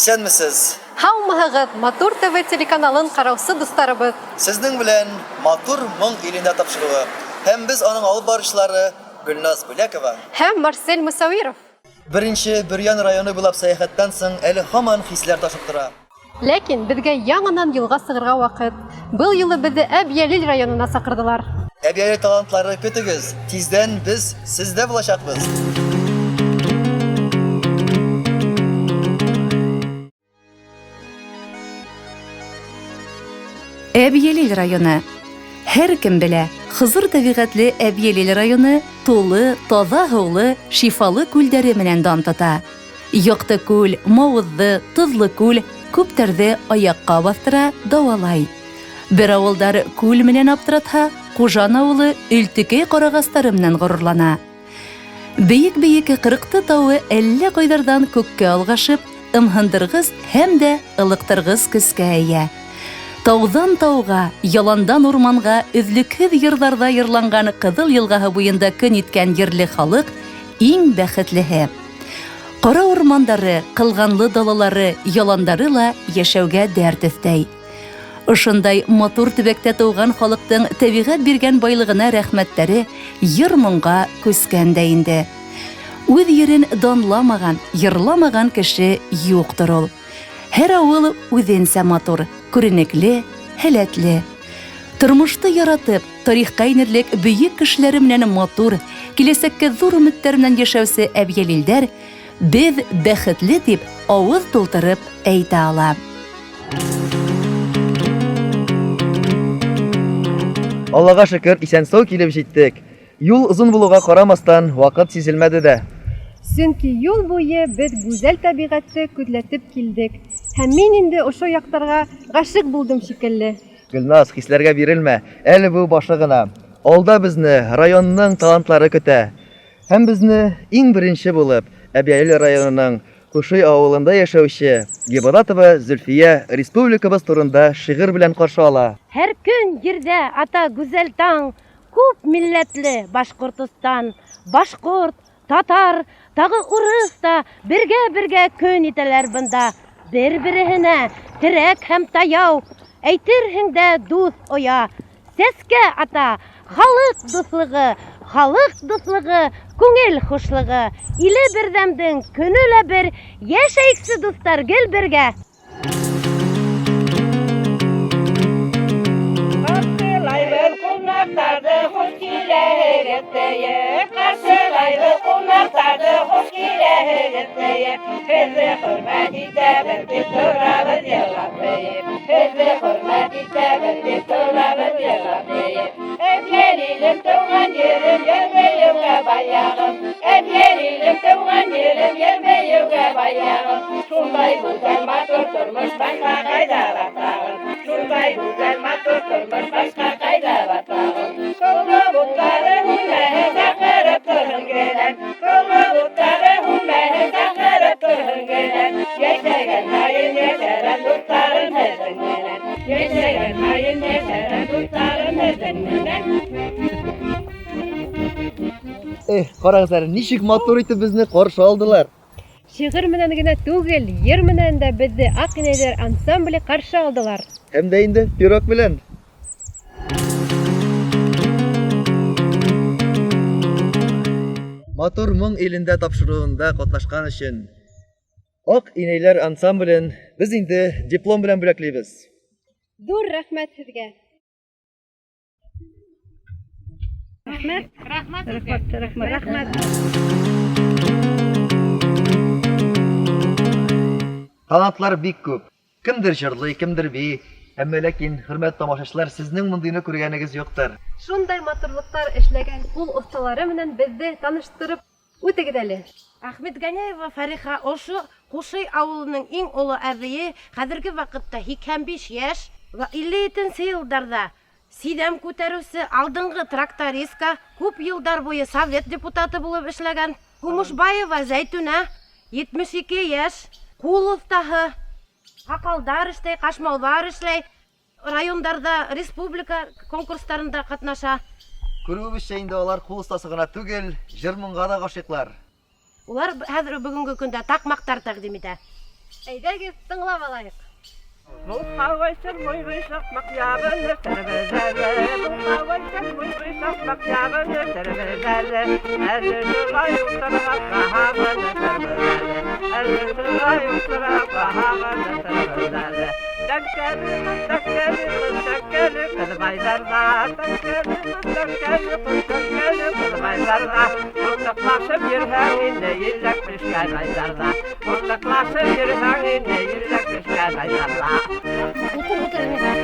Исәнмесез? Һаумыһығыҙ, Матур ТВ телеканалын ҡараусы дуҫтарыбыҙ. Сезнең белән Матур моң илендә тапшыруы. Һәм без аның алып барышлары Гөлназ Бүләкова Һәм Марсель Мусавиров. Беренче Бөрьян районы буйлап сәяхәттән соң әле һаман хисләр ташып тора. Ләкин беҙгә яңынан юлға сығырға ваҡыт. Был юлы беҙҙе Әбйәлил районына саҡырҙылар. Әбйәлил талантлары көтөгөз. Тиздән без сездә булачакбыз. Әбйәлил районы. Һәр кем белә, хызыр тәбиғәтле Әбйәлил районы тулы, таҙа һыулы, шифалы күлдәре менән дан тота. Яҡты күл, мауыҙҙы, тоҙло күл күптәрҙе аяҡҡа баҫтыра, дауалай. Бер ауылдар күл менән аптыратһа, Ҡужан ауылы Өлтөкәй ҡарағастары менән ғорурлана. Бейек-бейек Ҡырҡты тауы әллә ҡайҙарҙан күккә алғашып, ымһындырғыс һәм дә ылыҡтырғыс көскә эйә. Тауҙан тауға, яландан урманға өҙлөкһөҙ йырҙарҙа йырланған Ҡыҙыл йылғаһы буйында көн иткән ерле халыҡ иң бәхетлеһе. Ҡара урмандары, ҡылғанлы далалары, яландары ла йәшәүгә дәрт өҫтәй. Ошондай матур төбәктә тыуған халыҡтың тәбиғәт биргән байлығына рәхмәттәре йыр-моңға күскән дә инде. Үҙ ерен данламаған, йырламаған кеше юҡтыр ул. Һәр ауыл үҙенсә матур, күренекле, һәләтле. Тормошто яратып, тарихҡа инерлек бөйөк кешеләре менән матур, киләсәккә ҙур өмөттәр менән йәшәүсе Әбйәлилдәр беҙ бәхетле тип ауыҙ тултырып әйтә ала. Аллаға шөкөр, исән-сау килеп җиттек. Юл озын булуға ҡарамаҫтан, ваҡыт сизелмәде дә. Сөнки юл буйы беҙ гүзәл тәбиғәтте күҙләтеп килдек. Һәм мин инде ошо яҡтарға ғашиҡ булдым шикелле. Гөлназ, хисләргә бирелмә. Әле бу башы гына. Алда безне районның талантлары көтә. Һәм безне иң беренсе булып Әбйәлил районының Ҡушуй ауылында йәшәүче Гибадатова Зөлфиә республикабыз турында шиғыр белән ҡаршы ала. Һәр көн ердә ата гүзәл таң, күп милләтле Башҡортостан, башҡорт, татар, тағы урыҫ та бергә-бергә көн итәләр бында. Бер-береһенә терәк һәм таяу, әйтерһең дә дуҫ оя. Сәскә ата, халыҡ дуҫлығы, күңел хушлығы. Иле берҙәмдең көнө лә бер, йәшәйексе дуҫтар гел бергә. Ҡаршылайбыҙ ҡунаҡтарҙы хуш киләһегеҙ тейеп, ҡаршылайбыҙ ҡунаҡтарҙы хуш киләһегеҙ тейеп, һеҙҙе хөрмәт итәбеҙ дип торабыҙ йырлап тейеп, һеҙҙе хөрмәт итәбеҙ дип торабыҙ йырлап тейеп. Әбйәлилем тыуған ерем, йөрмәйеүгә баяғым, Әбйәлилем тыуған ерем, йөрмәйеүгә баяғым. Шундай гүзәл матур тормош башҡа ҡайҙа батағым, шундай гүзәл матур тормош башҡа ҡайҙа батағым. Ҡоло буттары һүнмәһен, саҡырып торһон гелән, ҡоло буттары һүнмәһен, саҡырып торһон гелән. Йәшәгән һайын йәшәрән дуҫтарым һеҙҙең менән, йәшәгән һайын йәшәрән дуҫтарым һеҙҙең менән. Ҡарағыҙ әле, нисек матур итеп безне ҡаршы алдылар. Шиғыр менән генә түгел, йыр менән дә беҙҙе Аҡ инәйҙәр ансамбле ҡаршы алдылар. Һәм дә инде пирог белән. Матур моң илендә тапшырыуында ҡатнашҡан өсөн Аҡ инәйләр ансамблен без инде диплом белән бүләкләйбез. Ҙур рәхмәт һеҙгә. Рәхмәт. Талантлар бик күп. Кемдер җырлый, кемдер бей. Әммә ләкин, хөрмәт тамашачылар, сезнең мондыйны күргәнегез юктыр. Шундай матурлыҡтар эшләгән ҡул оҫталары менән беҙҙе таныштырып үтегеҙ әле. Әхмәт Гәнәева Фәриха ошо Ҡушуй ауылының иң оло әҙейе, хәҙерге ваҡытта 85 йәш, 57-нсе йылдарҙа сиҙәм күтәреүсе алдынғы трактористка, күп йылдар буйы совет депутаты булып эшләгән Ҡумышбаева Зәйтүнә, 72 йәш, ҡул оҫтаһы, һаҡалдар эшләй, ҡашмауҙар эшләй, райондарда, республика конкурстарында ҡатнаша. Күрүебеҙсә инде алар ҡул остасы ғына түгел, җыр-моңға да ғашиҡлар. Улар хәҙер бөгөнгө көндә таҡмаҡтар тәҡдим итә. Әйдәгез, тыңлап алайык. Бұл қавайсын ойбай шақмақ яғын өтірбізәлі. Бұл қавайсын ойбай шақмақ яғын өтірбізәлі. Әлі жылай ұлтыра қағағын өтірбізәлі. Әлі жылай ұлтыра қағағын өтірбізәлі. Тәңкәлі қылбайдарға, тәңкәлі қылбайдарға. Ортақлашып ерхәңінде елләк пішкән айдарға. Ортақлашып ерхәңінде елләк пішкән айдарға. Утыр, әмәс.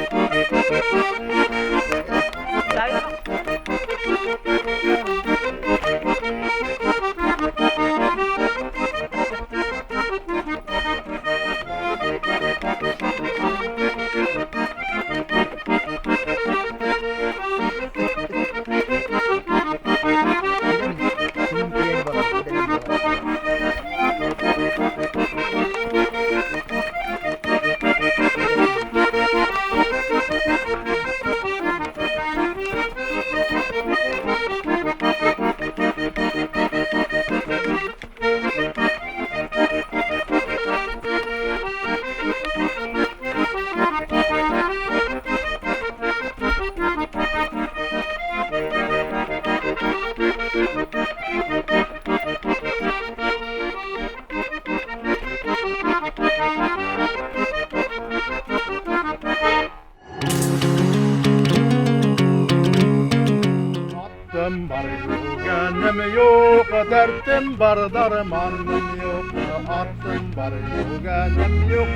Attım var yoganım yok, dertim var darmanım yok. Attım var yoganım yok,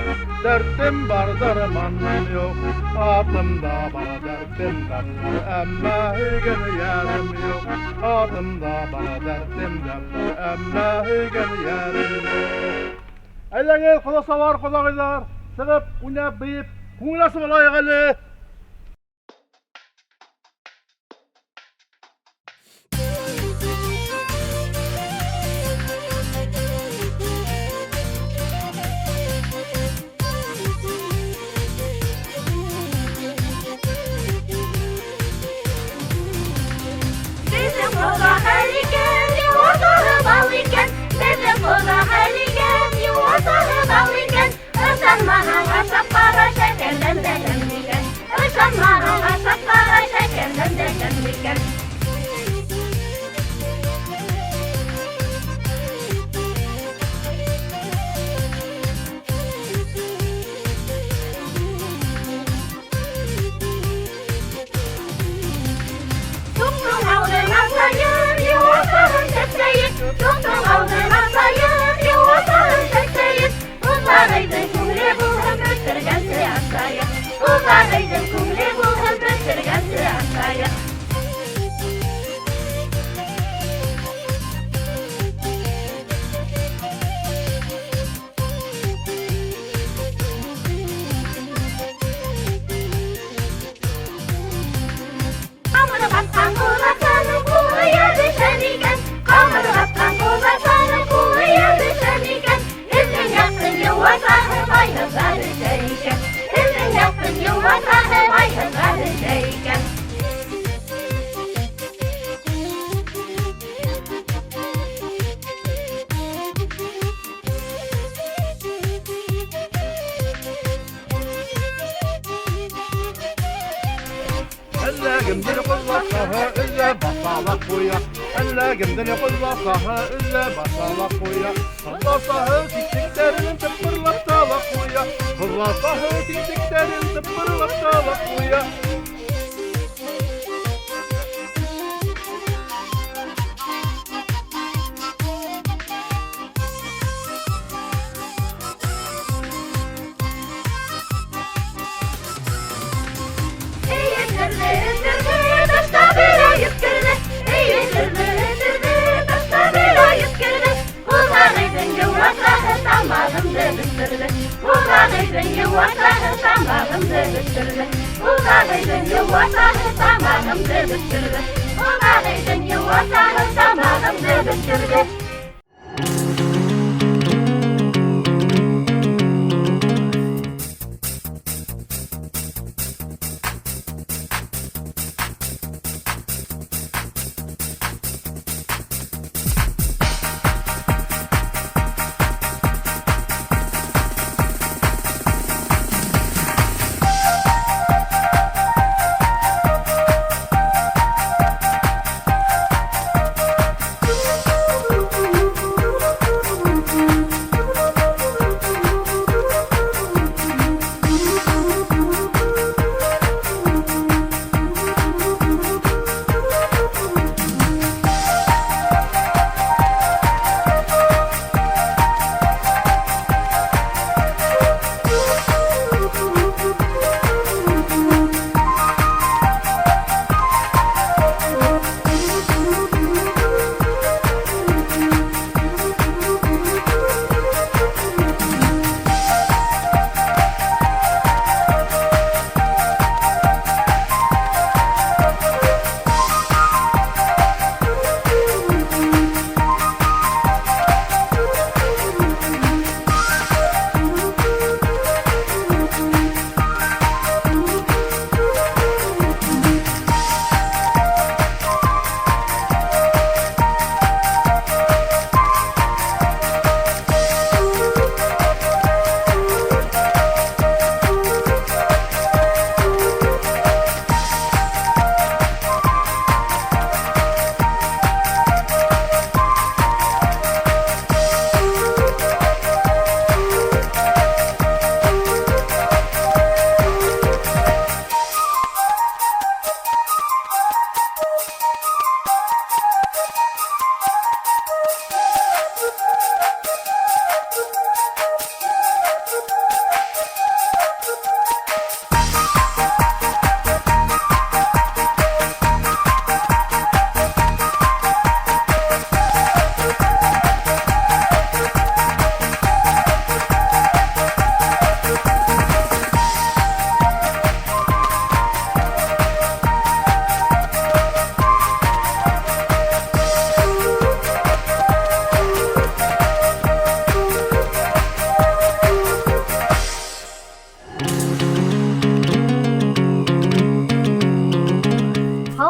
dertim var darmanım yok. Aklımda bana dertim de var, ama hügün yarım yok. Aklımda bana dertim de var, ama hügün yarım yok. Eylengel kolasa var kolağılar, sığıp oynayıp beyip, kuğulası olayık eli. Bizim kola hariken, yuvasını balıyken. Bizim kola hariken, yuvasını balıyken. Islanmanın aşaklara şekerden de demliken. Islanmanın aşaklara şekerden de demliken. Tuttum aldığına sayın, yuvasını tepseyin. Tuttum aldığına sayın, yuvasını tepseyin. Uzağıydın kumre bulun götürgensi aşağıya. Uzağıydın kumre bulun götürgensi aşağıya. Kamuda batkan kulaklarını kuyuya düşen iken. Kamuda batkan kulaklarını kuyuya düşen iken. Elin yaktın yuvasını bayhızları şeyken. Elin yaktın yuvasını bayhızları şeyken. Ellegimdir kullasaha ülle basalak koya. Ellegimdir kullasaha ülle basalak koya. Kullasaha tiktiklerin tıpırlak salak koya. Kullasaha tiktiklerin tıpırlak salak koya. Taşta bir ayıp girdi. Taşta bir ayıp girdi. Uzağıydın yuvasını tamamım dövüştürdü. Uzağıydın yuvasını tamamım dövüştürdü. Uzağıydın yuvasını tamamım dövüştürdü. Uzağıydın yuvasını tamamım dövüştürdü.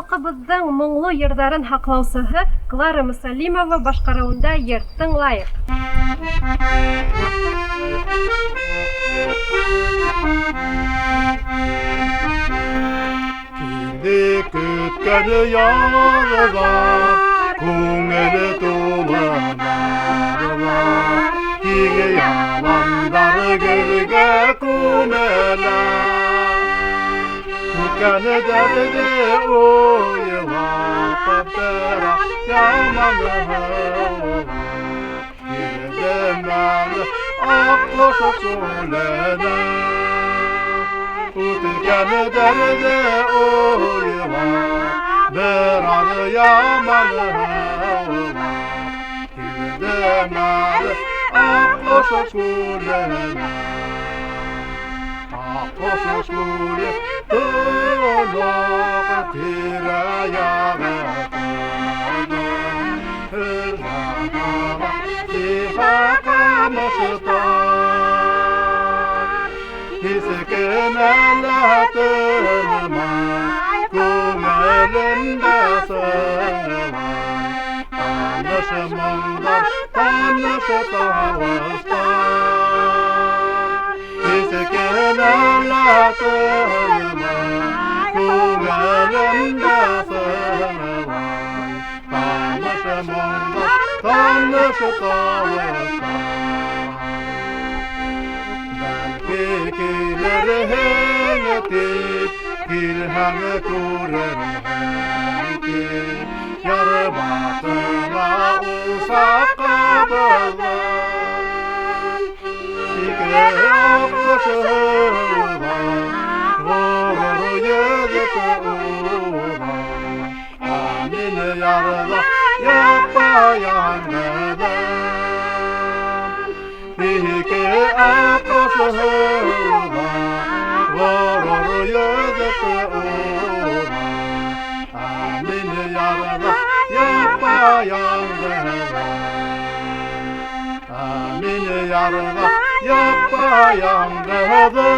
халкыбызның моңлы йырдарын һаклаучысы Клара Мусалимова башкаруында йыр тыңлайык. Кинди күткәне ярыла, күңеле тулы нарыла. Киге яландары гөлгә күмәлә. Күткәне дәрде уйлап бәра яманы һыла. Кирдемәне аклашып сүләнә. Күткәне дәрде уйлап бәра яманы һыла. Кирдемәне aklashып сүләнә. Aklashып сүләнә. Тулы тирә-ягы Kilhanı kuren henti yarı batına uzak kabala Sikre oklaşıla Olur yedip uğla Amine yarıla yapayangıda Peki oklaşıla Olur yedip uğla Amine yarıla yapayangıda Amine yarıla yapayangıda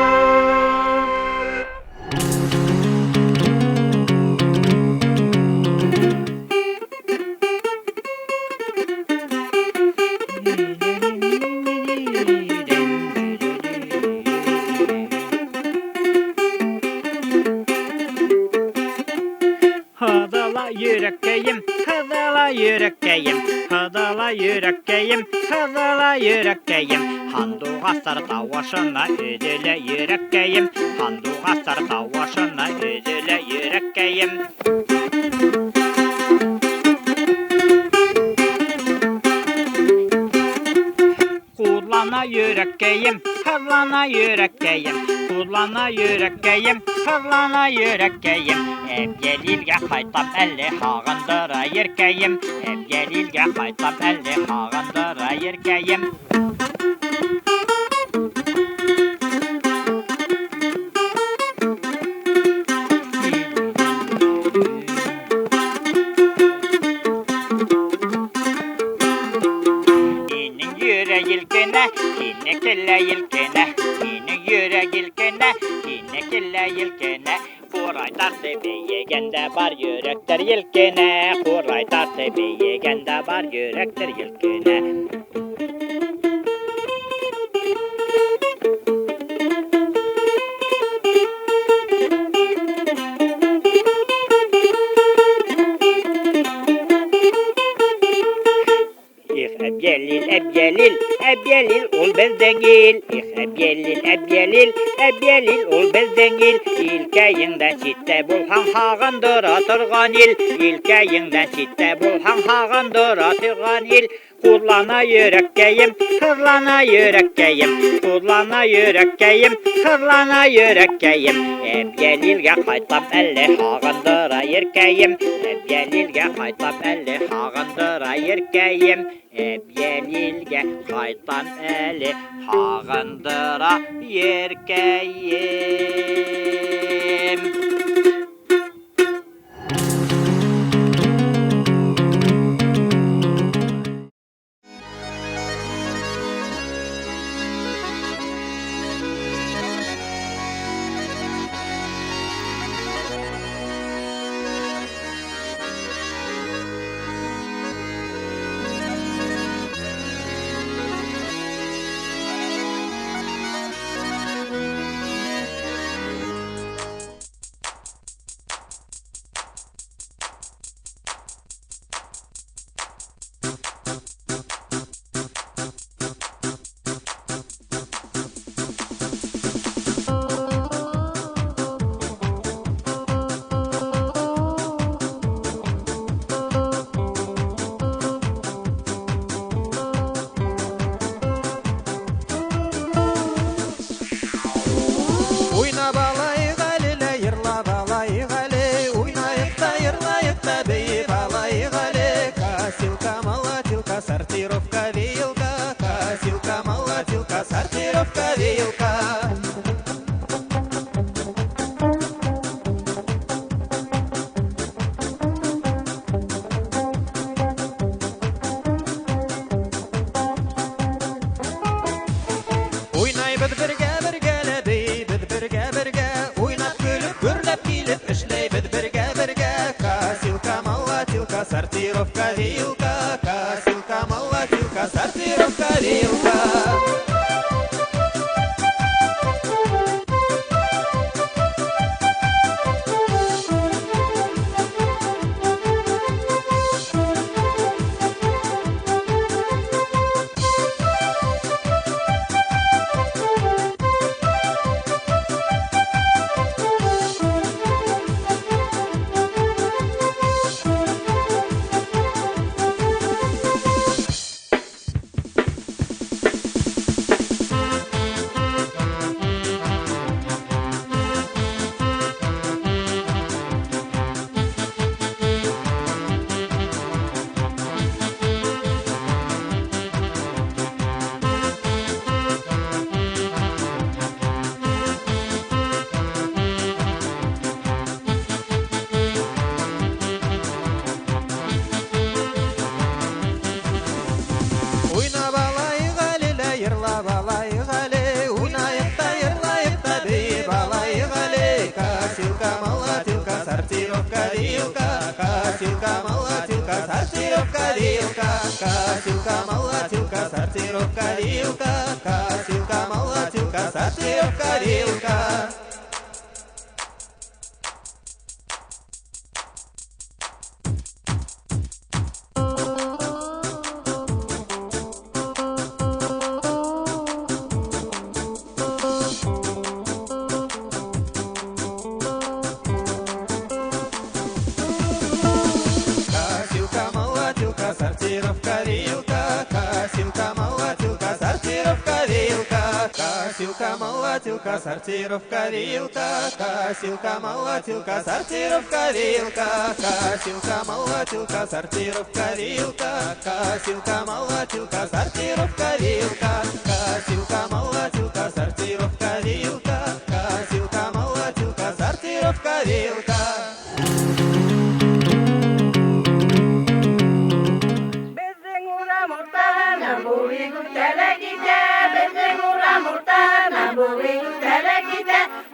Hıdala yürekkeyim, hıdala yürekkeyim, hıdala yürekkeyim, hıdala yürekkeyim. Handuğasar tavaşına üzüle yürekkeyim, handuğasar tavaşına üzüle yürekkeyim. Kulana yürekkeyim, hırlana yürekkeyim, kulana yürekkeyim, hırlana yürekkeyim. Evgelilge haytam elle hağındıra yerkeyim, evgelilge haytam elle hağındıra yerkeyim. Yilkene, yine kelle yilkene, yine yüre yilkene, yine kelle yilkene. Kuraytar tepeyi gende bar yürekler yilkene, kuraytar tepeyi gende bar yürekler yilkene. Ebjelil ol bezdengil ebjelil ol bezdengil İlkeyinden çitte bulhan hağındıra turgan il İlkeyinden çitte bulhan hağındıra turgan il Kulana yürekkeyim, hırlana yürekkeyim Kulana yürekkeyim, hırlana yürekkeyim Ebjelilge haytam elle hağındıra yerkeyim Ebjelilge haytam elle hağındıra yerkeyim Ebjelilge haytam elle hağındıra yerkeyim вилка. Уйнайбыз бергә бергәләби, без бергә уйнап көлеп гөрләп килеп эшләйбез бергә. Косилка, молотилка, сортировка, вилка. Косилка, молотилка, сортировка, вилка. Косилка, молотилка, сортировка, вилка. Косилка, молотилка, сортировка, вилка. Сортировка, вилка. Косилка, молотилка, сортировка, вилка. Косилка, молотилка, сортировка, вилка. Косилка, молотилка, сортировка, вилка. Косилка, молотилка, сортировка, вилка. Косилка, молотилка, сортировка, вилка. Косилка, молотилка, сортировка, вилка. Косилка, молотилка, сортировка, вилка.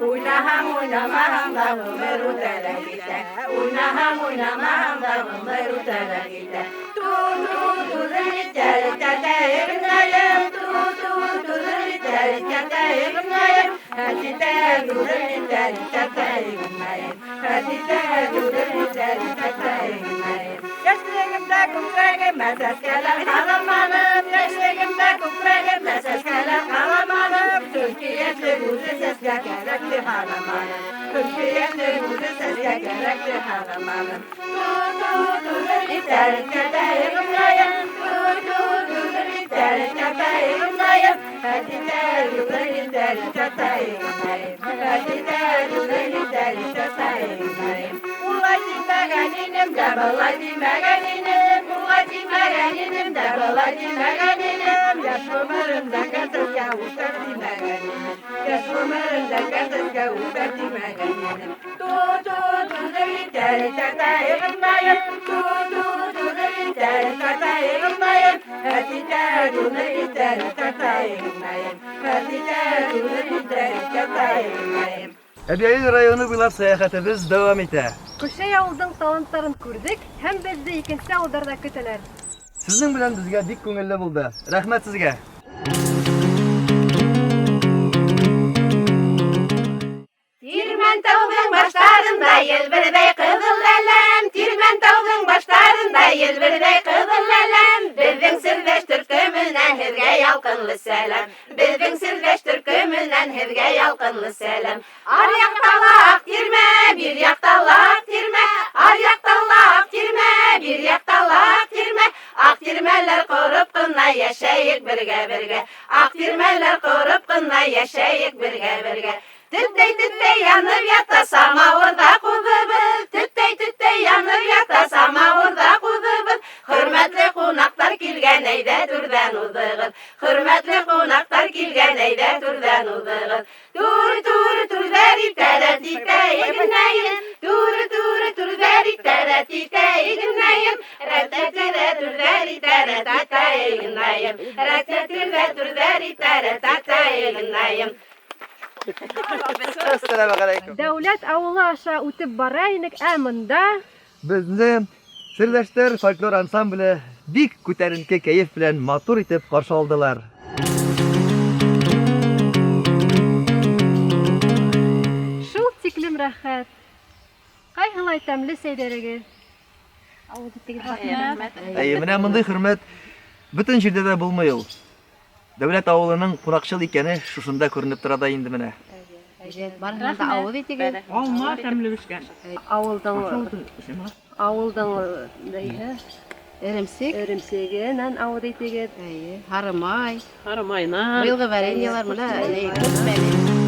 Oynamaham da bunları telekite. Oynamaham da bunları telekite. Tu zeli teri teteyimdeyim. Tu zeli teri teteyimdeyim. Hadi de zeli teri teteyimdeyim. Hadi de zeli teri teteyimdeyim. Yaşlığımda kukreğim meseskeler kalamalım. Yaşlığımda kukreğim meseskeler kalamalım. Türkiye'de buzu sesle gerekli halamalım. Türkiye'de buzu sesle gerekli halamalım. Tu zeli teri teteyimdeyim. Tu zeli teri teteyimdeyim. Hadi de zeli teri teteyimdeyim. Hadi de zeli teri teteyimdeyim. Ulaydimageninim de balaydimageninim. Ulaydimageninim de balaydimageninim. Yaş ömrümde kızılca uçardimageninim. Yaş ömrümde kızılca uçardimageninim. Tu zeli teri teteyimdeyim. Tu zeli teri teteyimdeyim. Hadi de zeli teri teteyimdeyim. Hadi de zeli teri teteyimdeyim. Әбиәл районы буйлап сәяхәтебез дәвам итә. Кушай авылдың талантларын күрдек һәм безне икенче авылдарда көтәләр. Сезнең белән безгә бик күңелле булды. Рәхмәт сезгә. Тирмән тауның баштарында елбердәй кызыл ләләм. Тирмән тауның баштарында елбердәй кызыл ләләм. Безнең Сердәш төркеменнән һезгә ялкынлы сәлам. Безнең Сердәш төркеменнән һезгә ялкынлы сәлам. Аръякталак тирмә, бир якталак тирмә. Аръякталак тирмә, бир якталак тирмә. Ак тирмәләр корып кына яшәйек бергә. Ак тирмәләр корып кына яшәйек бергә. Титтей янып ята самавырда кузыбыз. Титтей янып ята самавырда кузыбыз. Хөрмәтле кунактар килгән әйдә түрдән узыгыз. Хөрмәтле кунактар килгән әйдә түрдән игнайым, туры турдәри тәрәтитә игнайым, рәтәтәрә турдәри тәрәтәтә игнайым, рәтәтәрә турдәри тәрәтәтә игнайым. Ассаламу алейкум. Дәүләт авылы аша үтеп бара инек, ә монда Безне Серләштәр фольклор ансамбле бик күтәренке кәеф белән матур итеп каршы алдылар. шул тиклем рәхәт. Кайһылай тәмле сәйдәрегез. Менә мондай хөрмәт бөтен җирдә дә булмый ул. Дәүләт авылының кунакчыл икәне шушында күренеп тора да инде менә. Алма тәмле бешкән. Авылдан эремсегенән авыл итегез. Харымайна. Быелгы вареньялар менә күпмәле.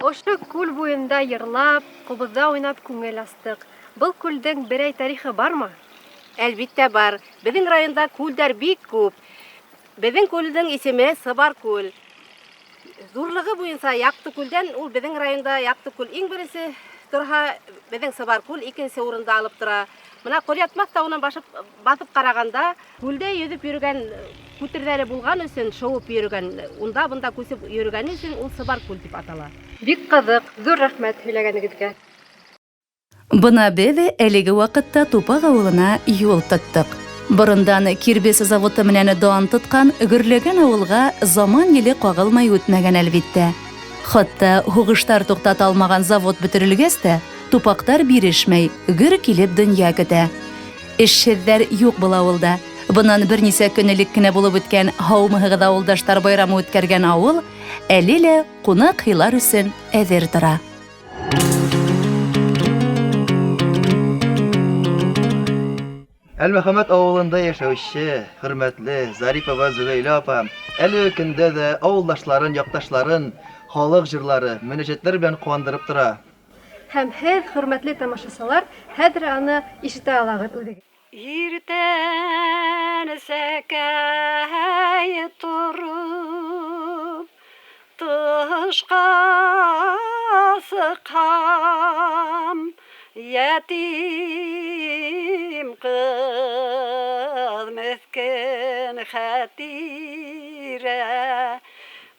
Ошо күл буенда йырлап, кубызда уйнап күңел астык. Был күлдең берәй тарихы бармы? Әлбиттә бар. Безнең районда күлдәр бик күп. Безнең күлдең исеме Сыбар күл. Зурлыгы буенча Якты күлдән ул безнең районда Якты күл иң беренче торһа, безнең Сыбар күл икенче урында алып тора. Менә Корятмас тауынан басып караганда, күлдә йөзеп йөргән күтерләре булган өчен, шуып йөргән, унда-бунда күсеп йөргән өчен ул Сыбар күл дип атала. Бик кызык, зур рәхмәт һөйләгәнегезгә. Бына без әлеге вакытта Тупак авылына юл тоттык. Борындан кирбес заводы менән дан тоткан гөрләгән авылга заман еле кагылмай үтмәгән әлбиттә. Хатта хугыштар туктата алмаган завод бөтерелгәс тә, тупактар бирешмәй, гөр килеп дөнья көтә. Эшсезләр юк был авылда. Бунан бернисә көнлек кенә булып үткән һаумыгыз авылдаштар байрамы үткәргән авыл әле лә кунак хыйлар өсөн әзер тора. Әлмөхәммәд авылында яшәүче хөрмәтле Зарипова Зөгәйлә апа, әле көндә дә авылдашларын, якташларын халык җырлары, мөнәҗәтләр белән куандырып тора. Һәм һез, хөрмәтле тамашачылар, хәзер аны ишетә аласыз үзегез. Иртән сәкәй торып, тышка сыккан ятим кыз мескен Хәтирә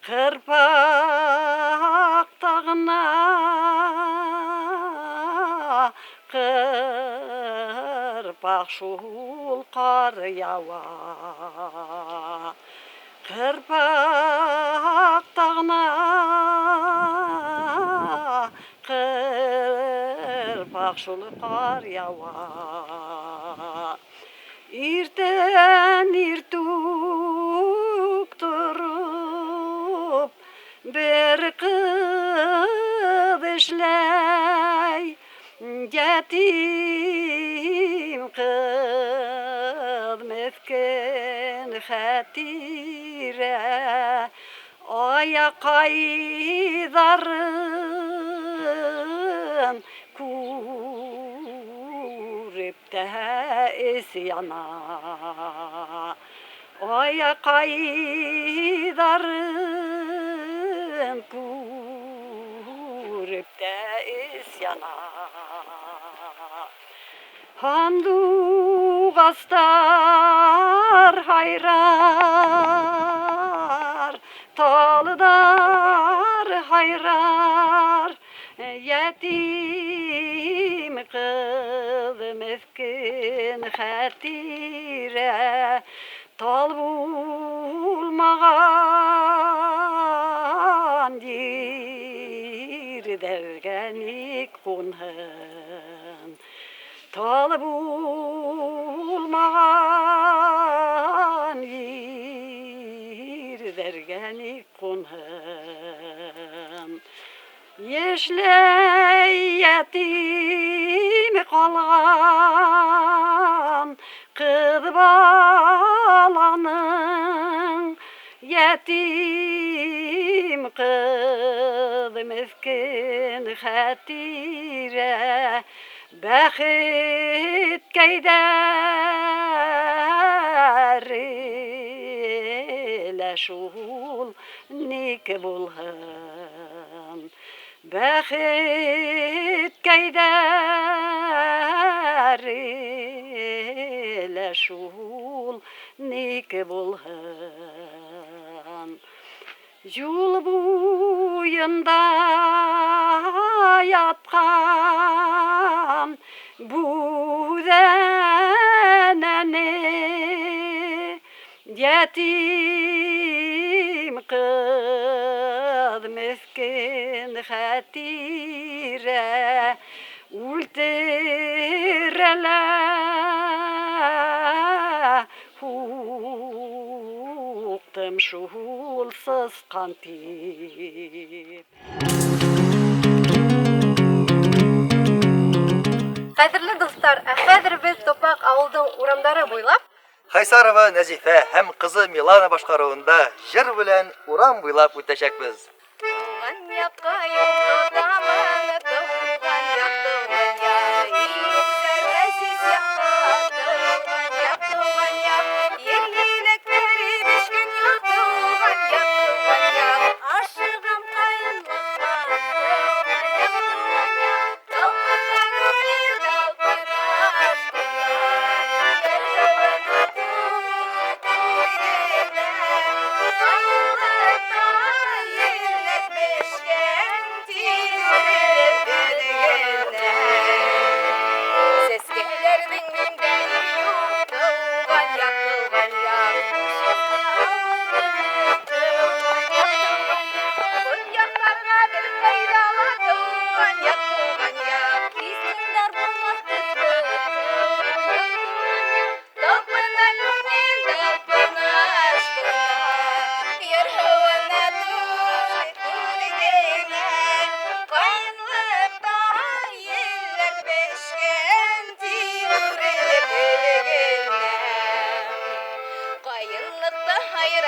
кырпак тагына кырпак шул кар ява кырпак тагына кырпак шул кар ява иртән иртүк торып бер кыз эшләй ятим кыз мескен Хәтирә аякайдарын күреп тә яна аякайдарын күреп тә яна Handugastар hayrar, talıdar hayrar, yetim kız meskin Hәтирә, tal bulmagan yerdergenik kunhen. Tal bulmagan yerdergenik kunhen. Yeşley yetim kalgan kız balanın yetim kız meskin Hәтирә бәхет кәйдәре шул ник булһын бәхет кәйдәре шул ник булһын Юл буенда яткан бүдәнәне ятим кыз мескен Хәтирә үлтерәләр Уктым шул сыскан тип Кадерле достар, хәзер без Топак авылдың урамнары буйлап Хайсарова Нәзифә һәм кызы Милана башкаруында җыр белән урам буйлап үтәчәкбез. Thank you.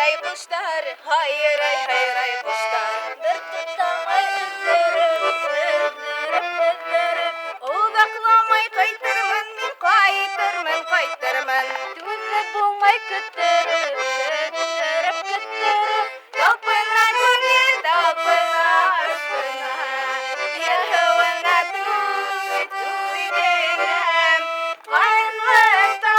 hayray kuşlar, hayray hayray kuşlar. Bir tutamay üzülürüp, Odaklamay kaytırman, min kaytırman. Tünle bulmay küttürüp, Dalpına gönül, dalpına aşkına. Yalhıvına duy denem. Kaynlıkta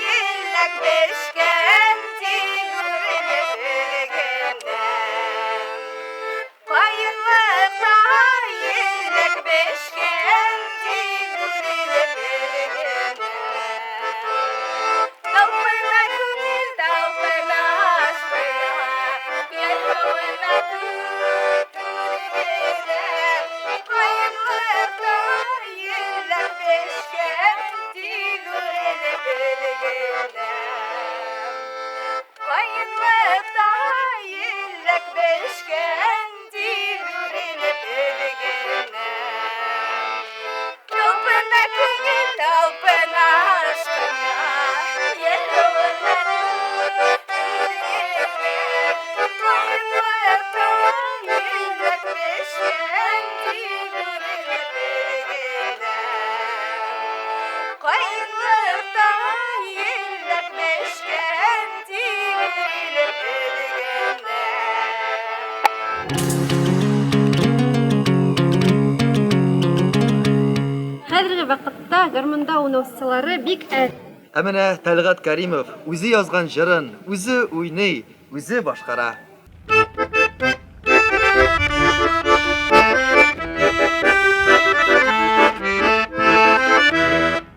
yillak beşken, Tigürüne bilginem. Kaynlıkta yillak beşken, Tigürüne bilginem. Dalpına gönül, dalpına aşkına. Yalhıvına duy denem. Kaynlıkta yillak beşken, Tigürüne bilginem. Kaynlıkta yillak beşken, Tigürüne bilginem. Dalpına gönül, dalpına aşkına. Yalhıvına duy denem. Kaynlıkta yillak beşken, Tigürüne bilginem. Kaynlıkta yillak beşken, Tigürüne bilginem. Хәзерге вакытта гармунда уйнаучылары бик әз. Ә менә Тәлгат Кәримов үзе язган җырын, үзе уйный, үзе башкара.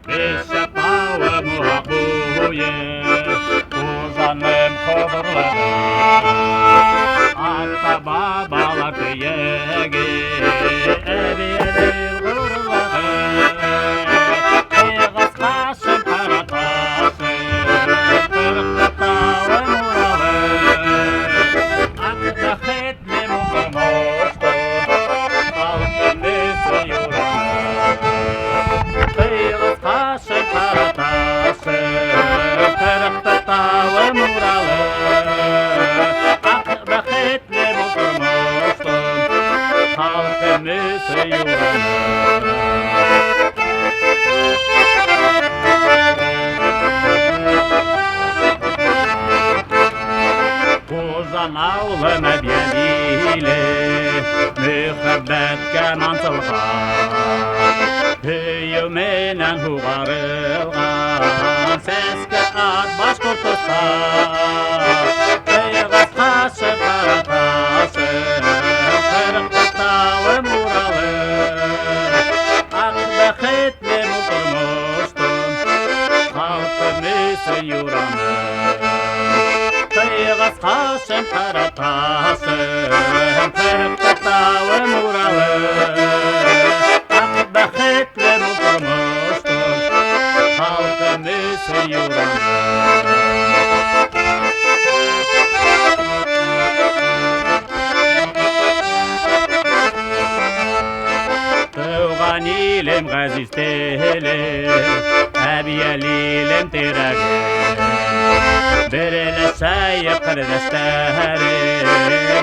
Бесапалы муабуе, Узаным хозырлады. Ата бабалар төйеге, Әбиелер ғурлады. Эғыз қашым қаратасы, Қырықты тауы муралы. Ақта хетле мұғымышты, Халқын несі юрады. Қиғыз қашым қаратасы, Қырықты тауы муралы. Ақта хетле мұғымышты, Халқын несі юрады. Узан аулым әбиелиле, Мөхәббәткә мантылған. Өйі менән һуғарылған, Сәскә ат Башҡортостан. Ҡыйғыз ҡашы ҡаратасы, Ҡырҡты тауы муралы. Аҡ бәхетле тормоштоң, Халҡым өсө юраны. Ҡыйғыз ҡашым ҡаратасым, Ҡырҡты тауы муралы. Аҡ бәхетле тормоштоң, Халҡым өсө юраны. Тыуған илем ғәзиз телем, әбиелилем терәге. Береле сайып қырдәстәрем,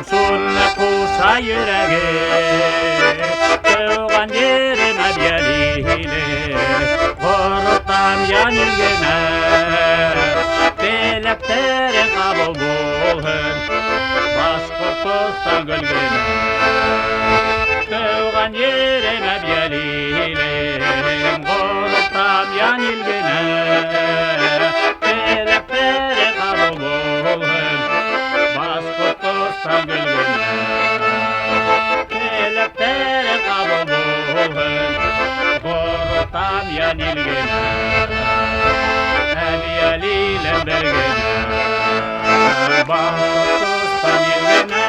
шунны қуша йөрәге. Тыуған ерем әбиелилем, ҡоротам ян илгенә. Теләктәрең ҡабул булһын, Башҡортостан гөлгенә. Тыуған ерем әбиелилем, ҡоротам ян илгенә. Теләктәрең ҡабул булһын, Башҡортостан гөлгенә. Теләктәрең ҡабул булһын, ҡоротам ян илгенә. Әбиелилем бер генә, Башҡортостан илгенә.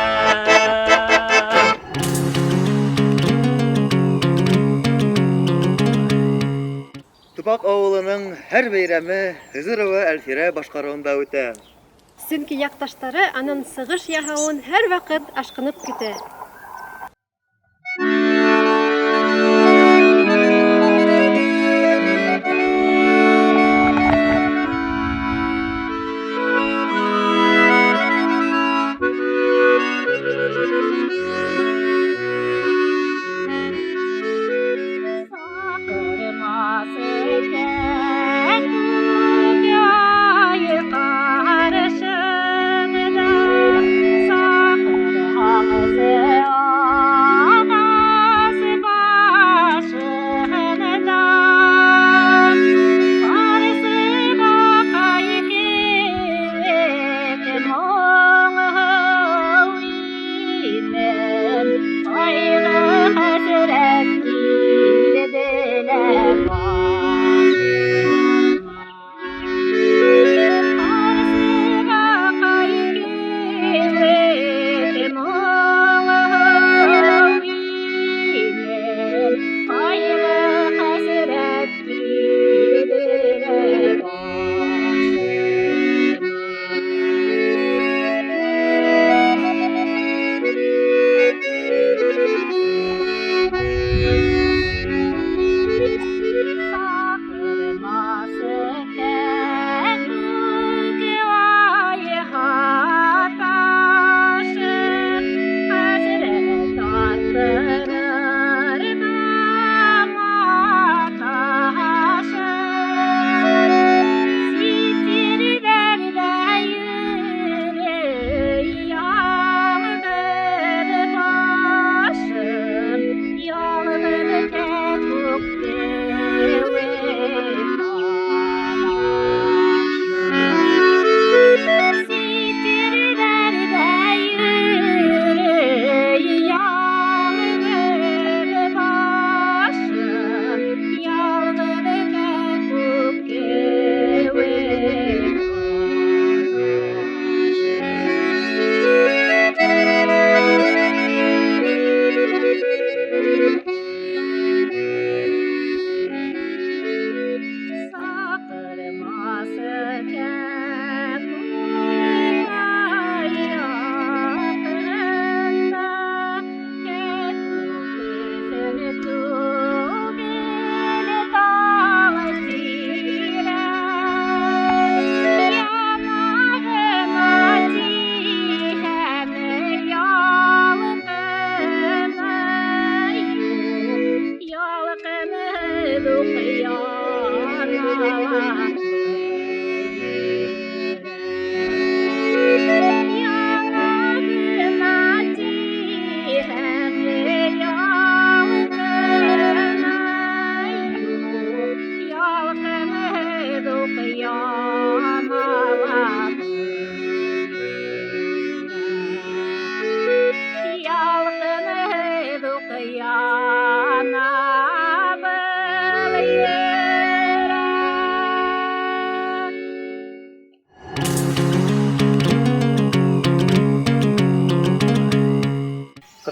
Тупак авылының һәр бәйрәме Хызырова Әлфирә башҡарыуында үтә. Сөнки якташтары аның сығыш яһауын һәр вакыт ашҡынып көтә.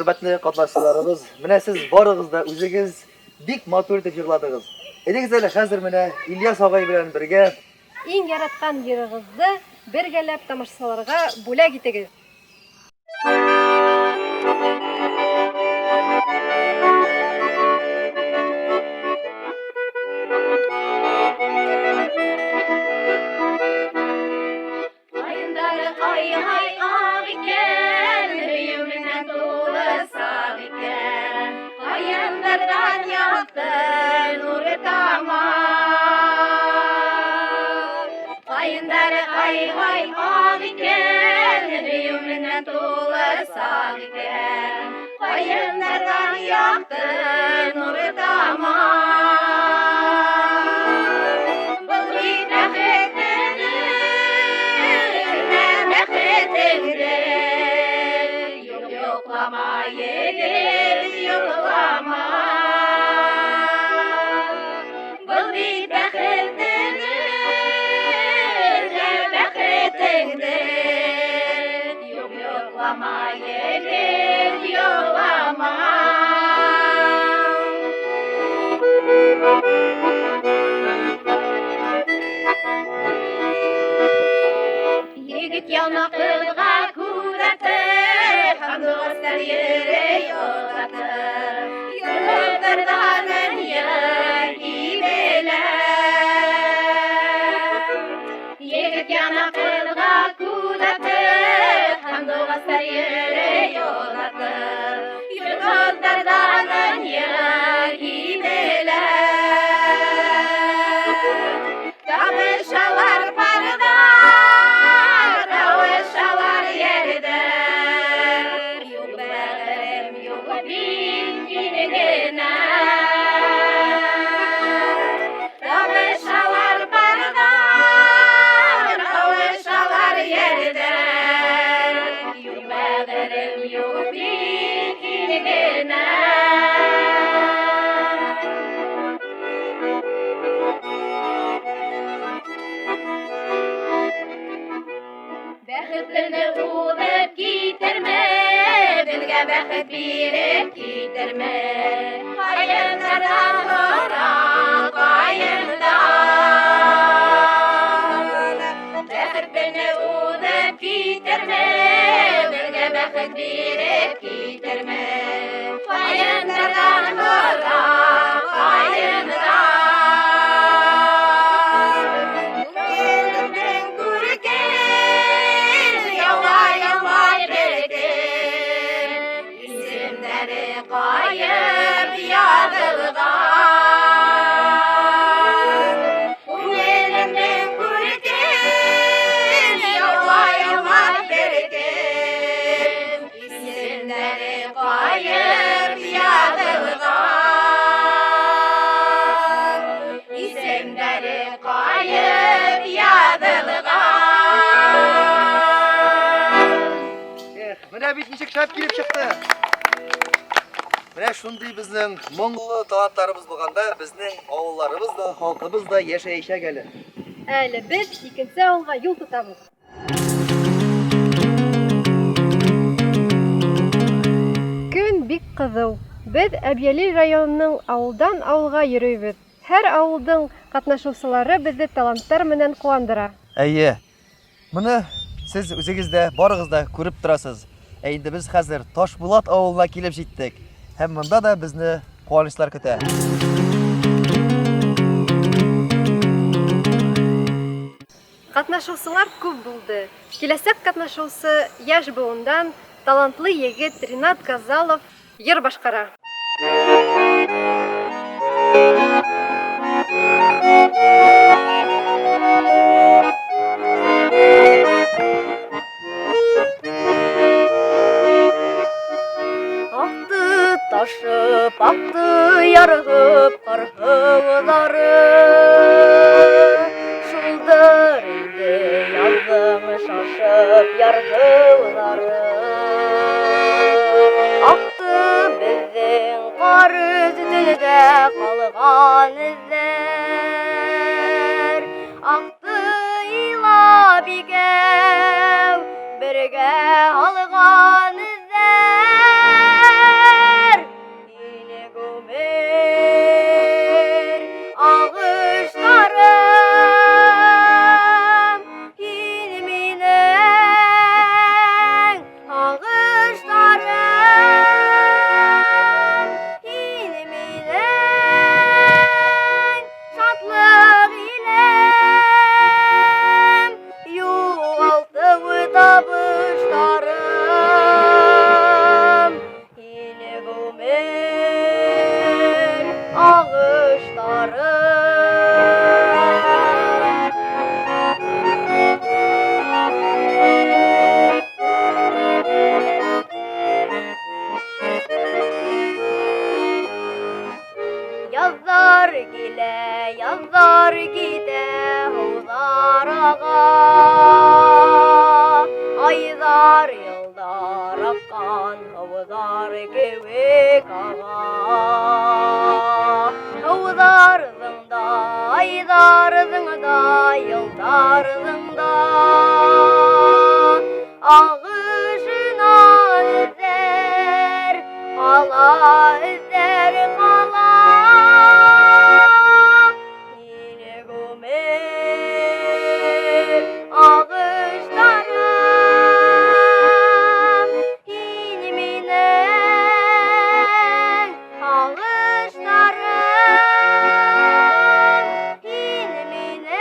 хөрмәтле катнашчыларыбыз, менә сез барыгыз да үзегез бик матур итеп җырладыгыз. Әйдәгез әле хәзер менә Ильяс агай белән бергә Иң яраткан йырыгызды бергәләп тамашачыларга бүләк итегез. Ayındары ай ақ екен, үйімнен толы сақ екен. Ayınlardan yaktı nuru tamam. Ayındары ай ақ екен, үйімнен толы сақ екен. Ayınlardan yaktı nuru tamam. Бұл бит yoklama yedir, yoklama. Бұл бит бәхетіңдір, yoklama yedir, yoklama. Егет яна кызга күрәтә, һәм дуслар йөри йоратә. Йөрәкләрдән яһибелә. Егет яна кызга күрәтә, һәм дуслар йөри йоратә. Йөрәкләрдән яһибелә. Табышалар парда. Бәхетне улып китермә, безгә бәхет биреп китермә. Каеннардан кара, каендан. Бәхетне улып китермә, безгә бәхет биреп китермә. Каеннардан кара, каендан. Kayıp yadılgan, Ünelimden kurken, yollayamaz berken. İsimleri kayıp yadılgan, İsimleri kayıp yadılgan. менә бит ничек шәп килеп чыкты. Менә шундый безнең моңлы талантларыбыз булганда, безнең авылларыбыз да, халкыбыз да яшәячәк әле. Әле без икенче авылга юл тотабыз. Көн бик кызу. Без Әбьяли районының авылдан авылга йөрибез. Һәр авылдың катнашучылары безне талантлар менән куандыра. Әйе. Моны сез үзегез дә, барыгыз да күреп торасыз. Инде без хәзер Ташбулат авылына килеп җиттек. Һәм монда да безне куанычлар көтә. Катнашучылар күп булды. Киләсәк катнашучысы яшь буындан талантлы егет Ринат Казалов йыр башкара. Ташып ақты ярғып қарғылары, Шулдыр инде яздың шашып ярғылары. Ақты біздің қар үстінде қалған іздер. Ақты ила бикеу бірге алған іздер. Aylarında, yıllarında ağışına izler, hala izler hala. Yine gömer ağışlarım, yine minen ağışlarım, yine minen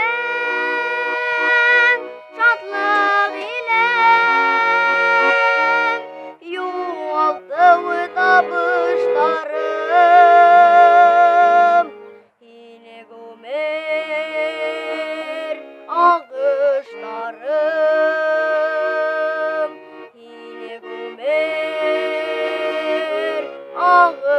şadlık ile yuvaldı tabışlarım. Yine gömer ağışlarım, yine gömer ağışlarım.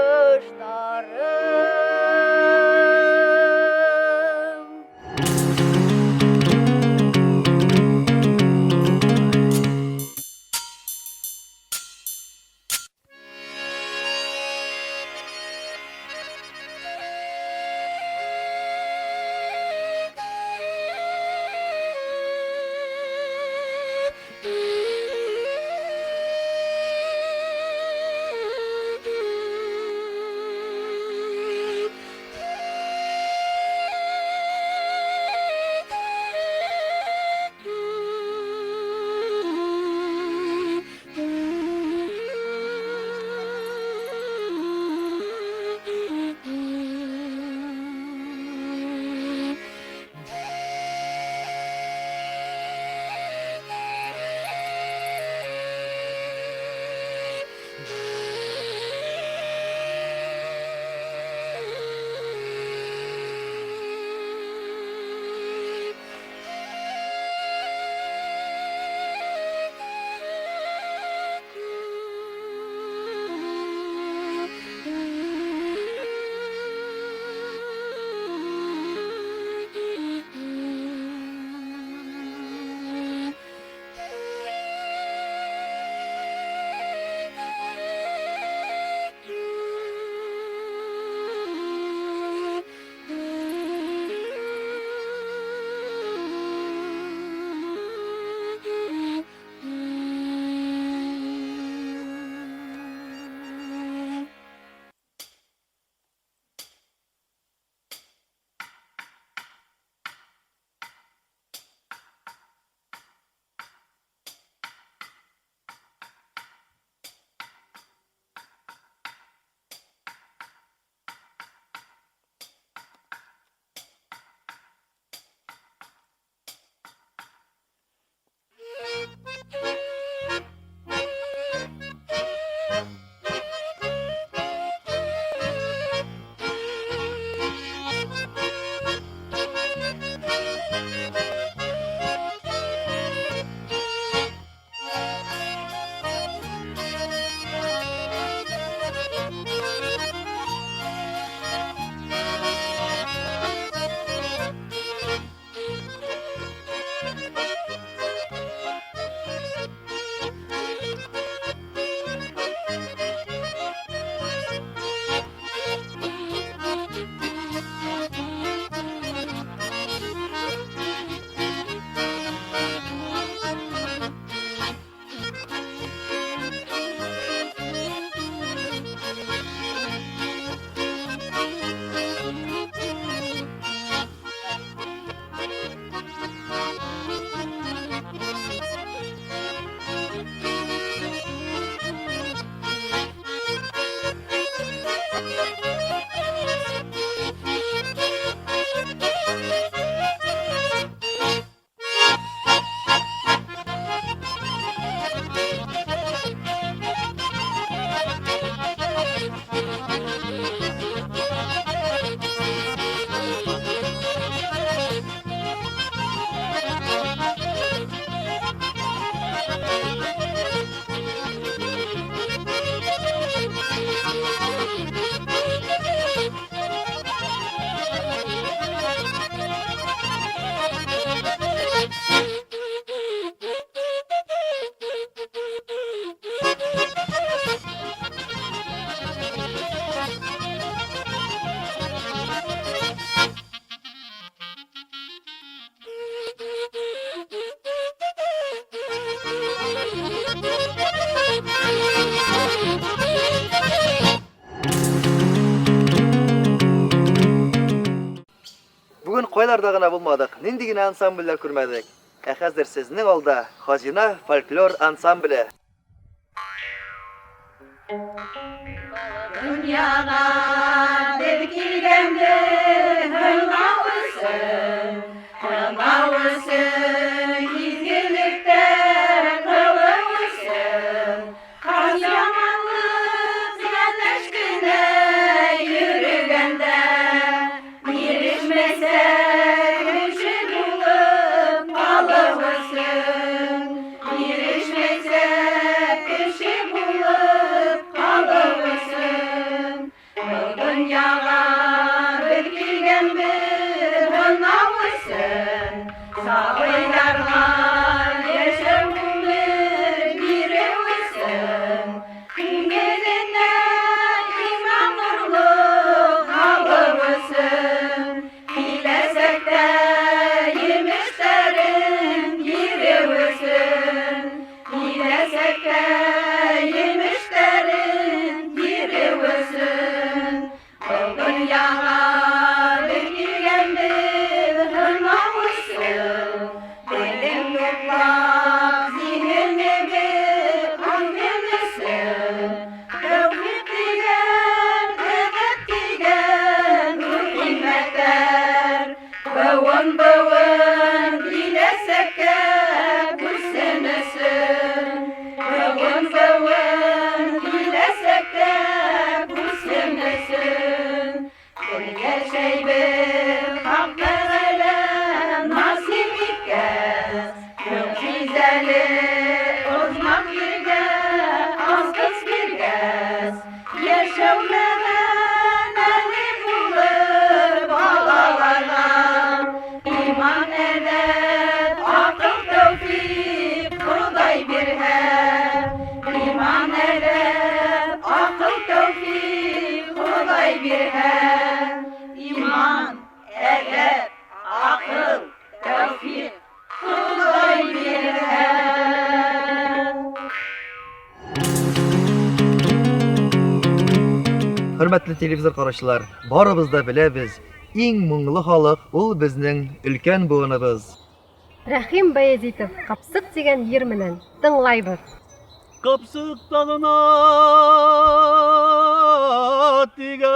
кайларда гына булмадык, нинди генә ансамбльләр күрмәдек. Ә хәзер сезнең алда Хазина фольклор ансамбле. Dünyana dedik ilgemde hırmavısın, izgirlikten kılıvısın. Kaz yamanlık ziyanleşkine yürügende, girişmese güçü bulup kalıvısın. Girişmese güçü bulup kalıvısın. Bu dünyaya bir girgen bir hınavısın. Sağıylarla yaşamılır bir evısın. Geline inanırlı kalıvısın. Bilesek de yemişlerin girevısın. Bilesek de yemişlerin girevısın. Bu dünyaya bir girgen bir hırmavısın. Benim yoklap zihnini bir anlamışsın. Tevfik diyen, edep diyen ruhin mehter. Bavun bilesek de bu senesin. Bavun bilesek de bu senesin. Her şey bir haklarıyla nasip itkez. Mucizeli ozmak birgez, az kız birgez. Yaşamların eli bulur bağlalarla. İman edep, akıl tevfik, Huday bir her. İman edep, akıl tevfik, Huday bir her. İman, edep, akıl, tevfik, Huday bir her. Hörmәтле телевизор караучылар, барыбыз да беләбез, иң моңлы халык ул безнең өлкән буыныбыз. Рәхим Баязитов Капсык дигән йир менән тыңлайбыз. Kapsık dalına digen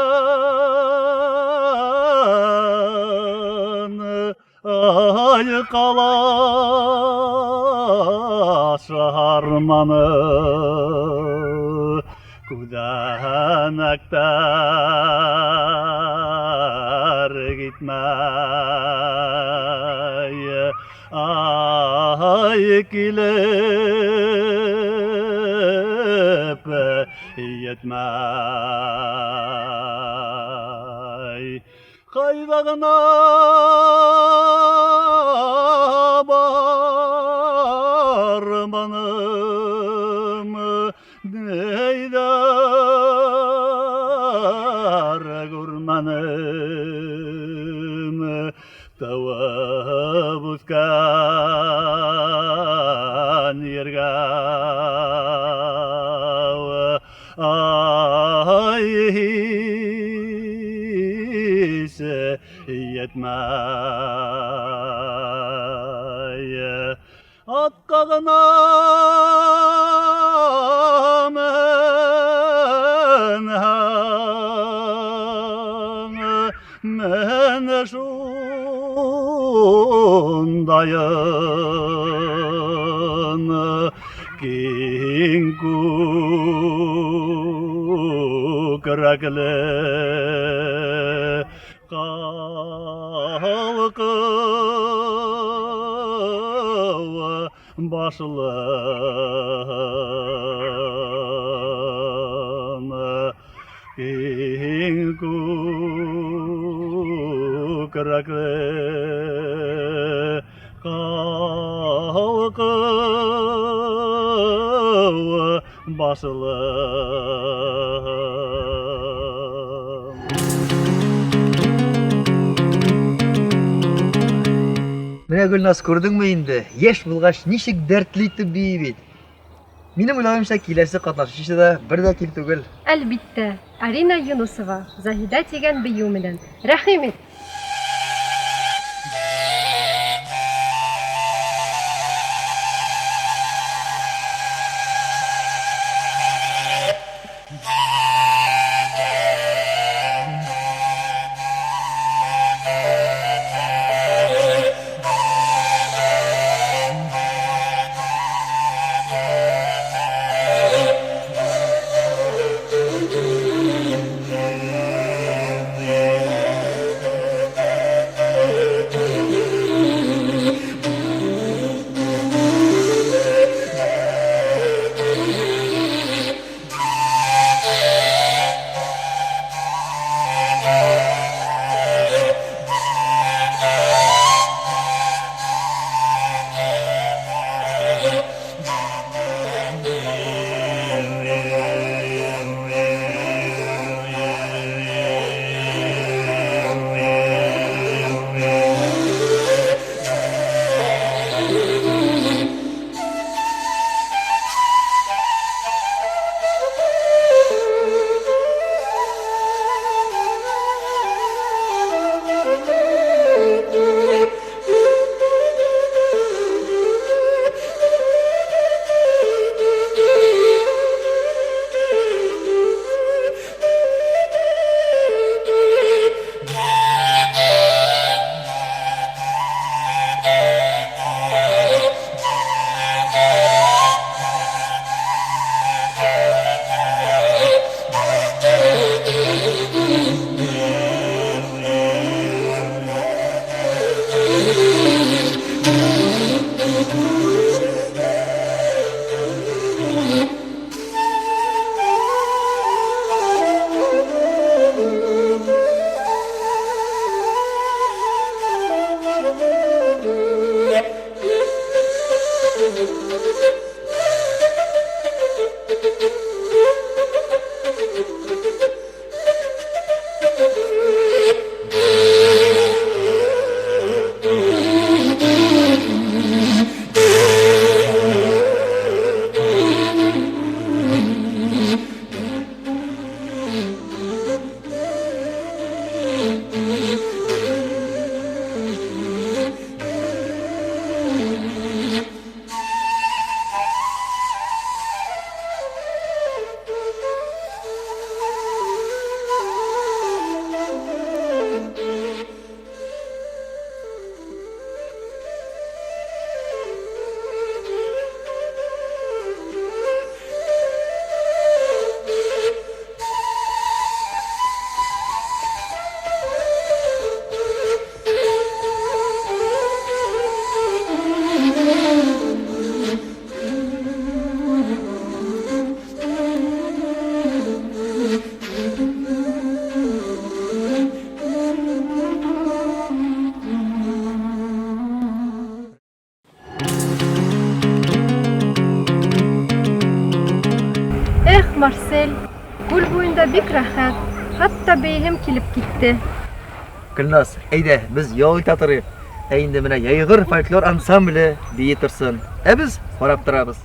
ay kalaş harmanı kudanaktar gitmey ay kilip yetmey kaydağına barmanım neydar gurmanım tavuskan yerga ay hisse yetmey akkağına men şundayın king kukraklı halkı başlığını king kukraklı halkı başlığını Менә Гөлназ, күрдеңме инде? Яшь булгач ничек дәртле итеп бии бит. Минем уйлавымча, киләсе катнашучы да бер дә кил түгел. Әлбиттә, Арина Юнусова, Заһидә дигән бию менән. Рәхим ит. Марсель. Күл буенда бик рәхәт. Хатта бәйгем килеп китте. Гөлназ, әйдә, без ял итә торыйк. Ә инде менә яйгыр фольклор ансамбле бии торсын. Ә без карап торабыз.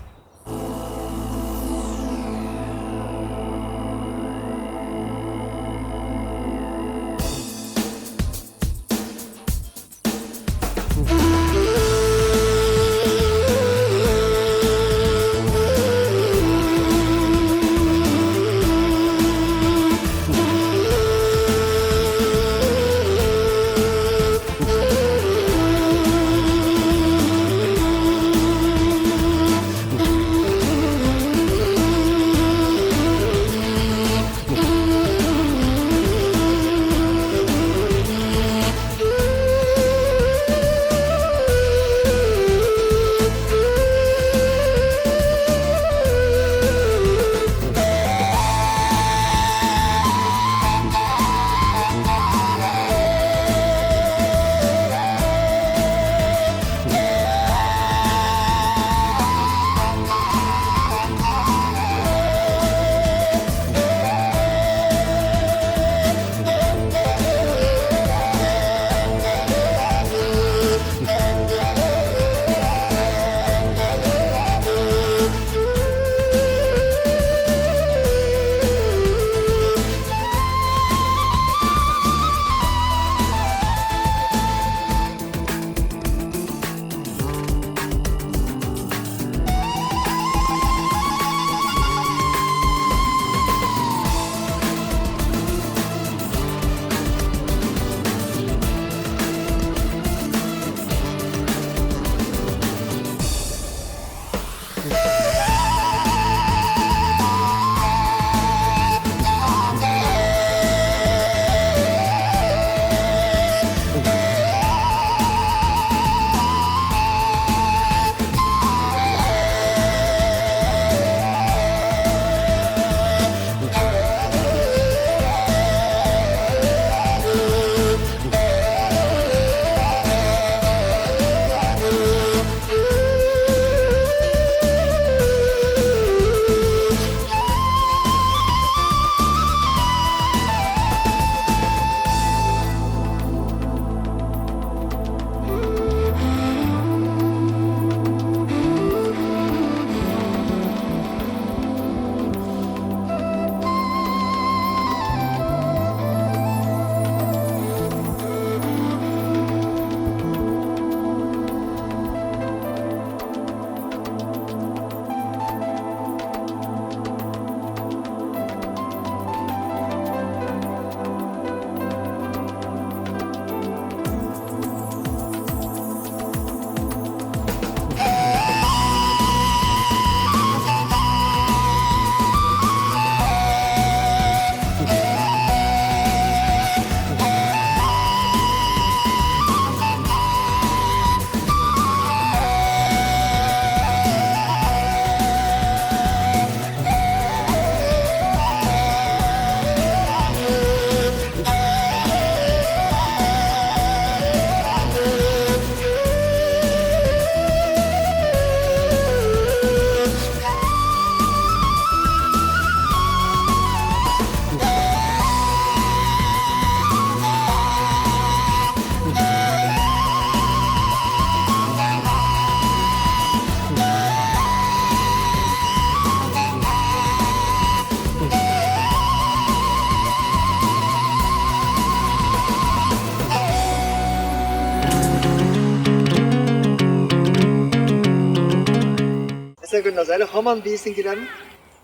Sen Gülnaz, әле һаман бейсең киләме?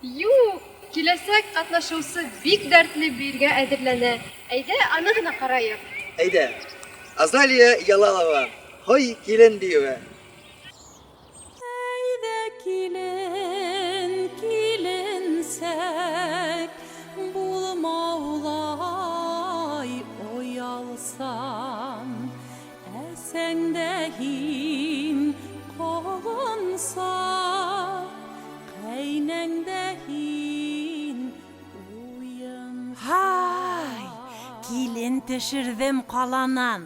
Юк, киләсәк катнашучы бик дәртле биргә әзерләнә. Әйдә, аны гына караеп. Әйдә. Азалия Ялалова. Хой килен диюе. Әйдә килен, киленсәк, булмаулай оялсан, әсәңдә һин калынса, кәйнәңдә һин уянса. Һай, килен төшердем каланан.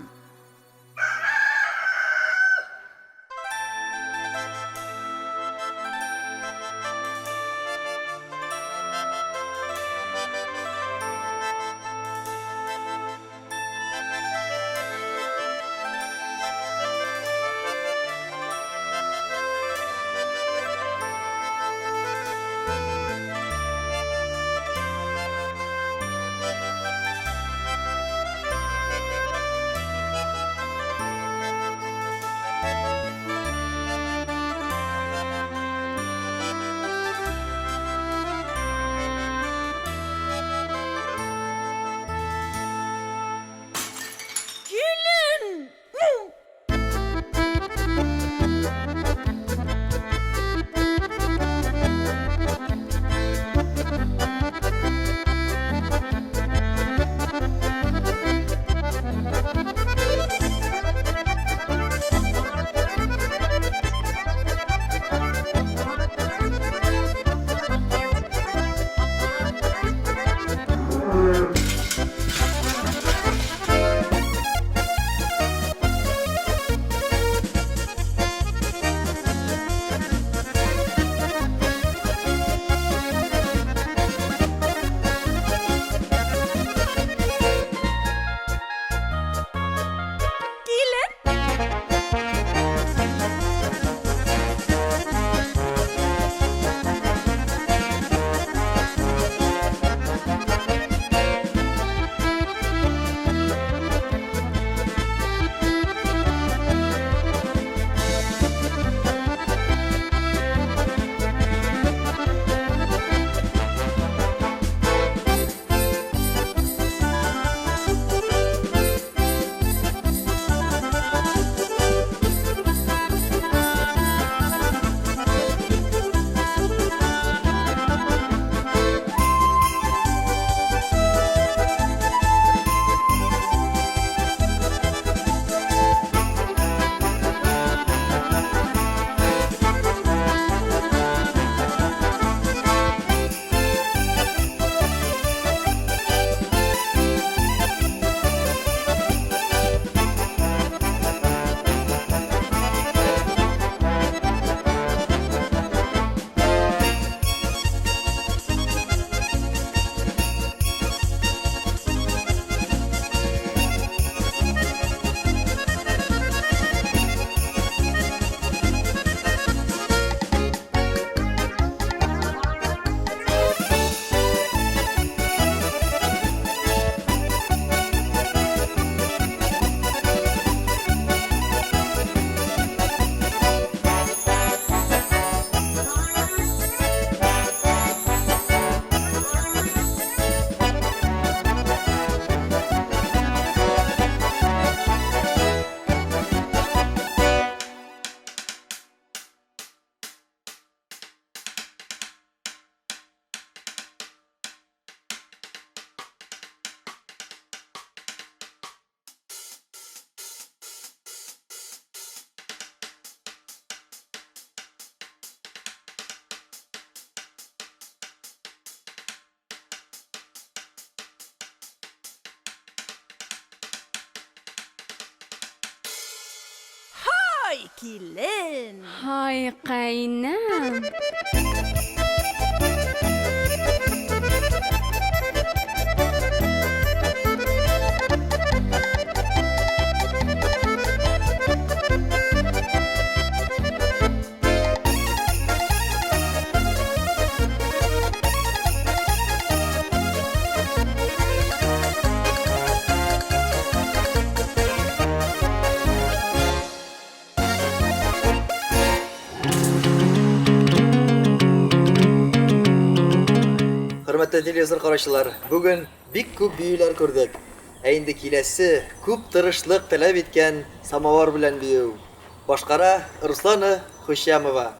килен. Ай, кайнам. Хөрмәтле телевизор караучылар, бүген бик күп биюләр күрдек. Ә инде киләсе күп тырышлык таләп иткән самовар белән бию. Башкара Руслана Хушамова.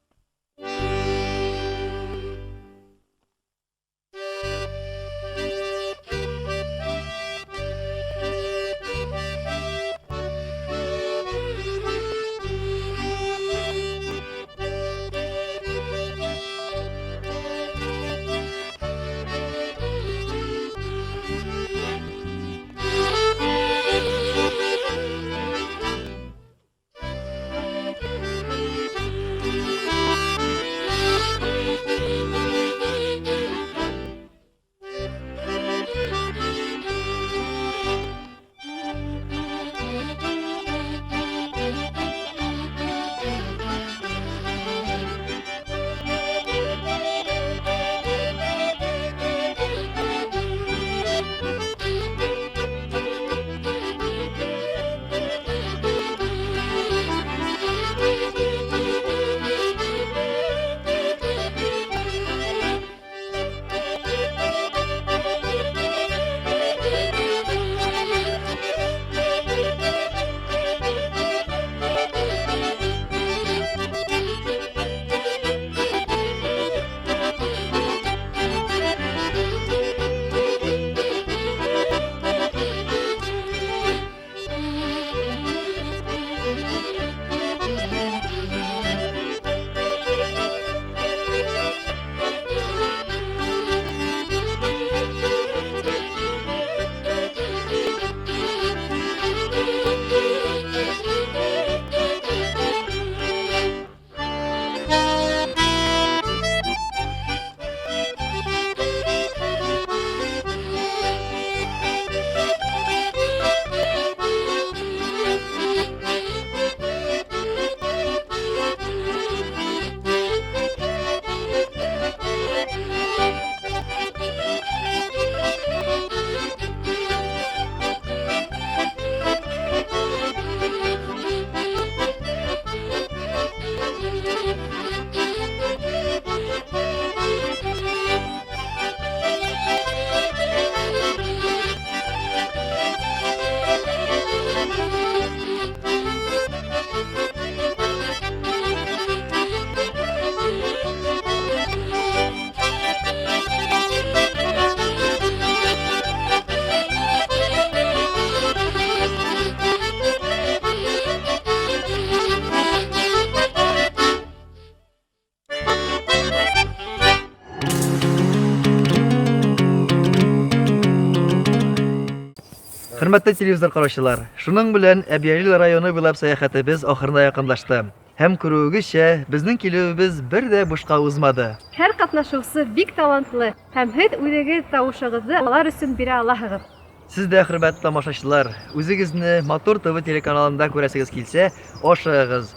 Хөрмәтле телевизор караучылар, шуның белән Әбьялил районы буйлап сәяхәтебез ахырына якынлашты. Һәм күрүегезчә, безнең килүебез бер дә бушка узмады. Һәр катнашучы бик талантлы һәм һез үҙегез тавышыгызды алар өсөн бирә алаһығыҙ. Сез дә, хөрмәтле тамашачылар, үзегезне Мотор ТВ телеканалында күрәсегез килсә, ашыгыз,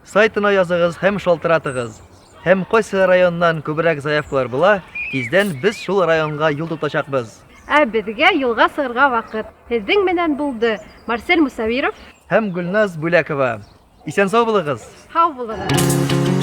сайтына языгыз һәм шалтыратыгыз. Һәм кайсы районнан күбрәк заявкалар була, тиздән без шул районга юл тотачакбыз. Ә безгә юлга сыгырга вакыт. Һезнең менән булды Марсель Мусавиров һәм Гөлназ Бүләкова. Исән сау булыгыз. Һау булыгыз.